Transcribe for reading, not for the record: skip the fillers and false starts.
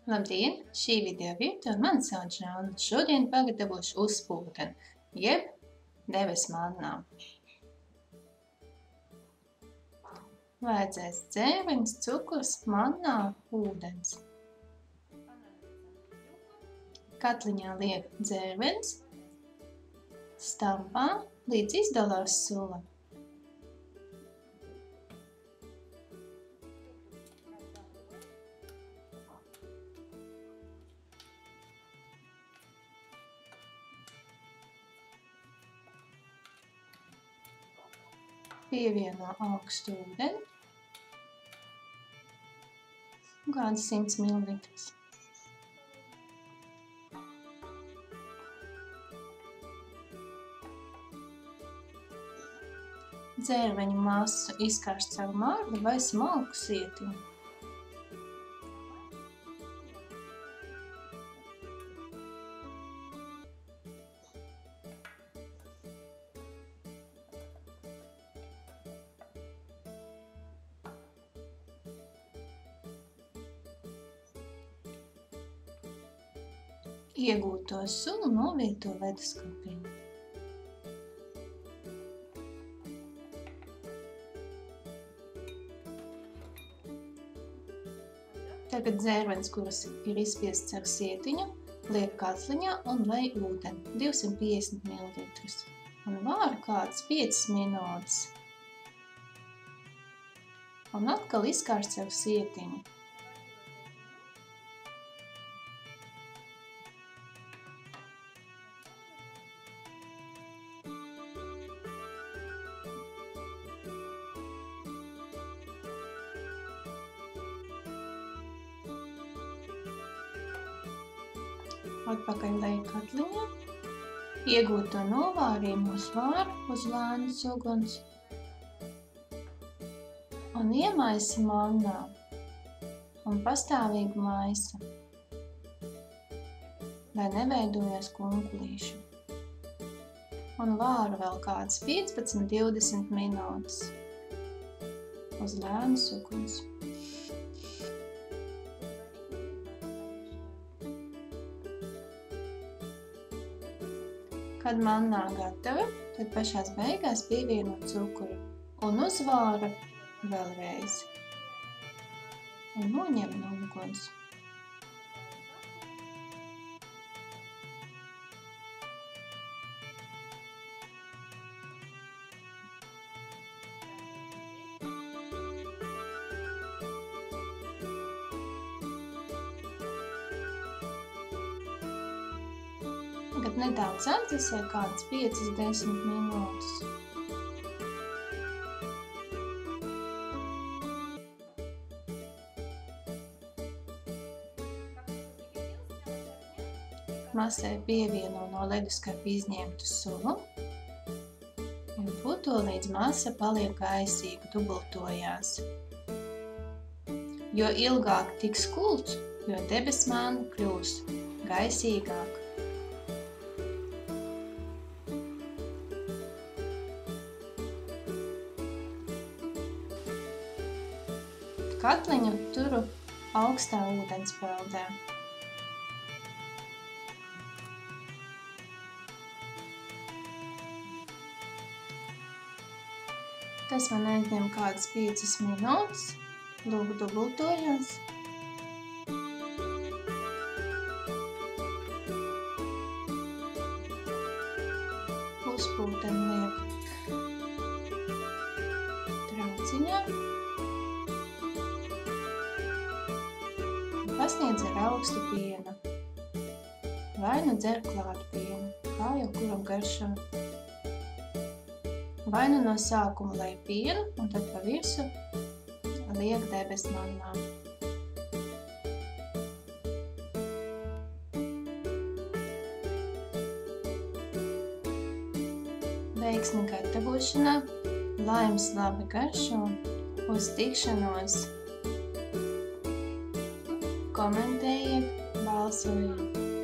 Labdien! Šī video vieta un mani sauc Žana. Šodien pagatavošu uzpūteni, jeb debesu mannām. Vajadzēs dzērvenis, cukurs, mannā, ūdens. Katliņā liek dzērvenis, stampā, līdz izdalās sula. Pievieno augstu ūdeni, kāds 100 ml. Dzērveņu masu izkārst savu margu vai smalku sietiņu. Iegūto sulu novieto leduskapī. Tagad dzērvenis, kuras ir izspiests ar sietiņu, liek katliņā un lej ūdeni 250 ml. Un vāra kāds 5 minūtes. Un atkal izkārst ar sietiņu. Atpakaļ lej katliņā, iegūto novārījumu uz vāru uz lēnas uguns un iemaisa mannā un pastāvīgi maisa, lai neveidojas kunkulīši. Un vāru vēl kāds 15–20 minūtes uz lēnas uguns. Kad mannā gatava, tad pašās beigās pievieno cukuru un uz vāra vēlreiz. Un noņem no uguns. Tagad nedaudz atdzesē kādas 5–10 minūtes. Masai pievieno no leduskapa izņemtu sulu un puto līdz masa paliek gaisīga, dubultojās. Jo ilgāk tiks kults, jo debesu manna kļūs gaisīgāka. Katliņu turu augstā ūdenspeldē. Tas man aizņem kādas 5 minūtes. Lūk, dubultojās. Uzpūteni liek trauciņā. Pasniedz ar augstu pienu. Vai nu dzer klāt pienu, kā jau kuram garšo. Vai nu no sākuma lej pienu un tad pa virsu liek debesu mannām. Veiksmi gatavošanā, laimes labi garšo, uz tikšanos! Komentējiet, balsojiet!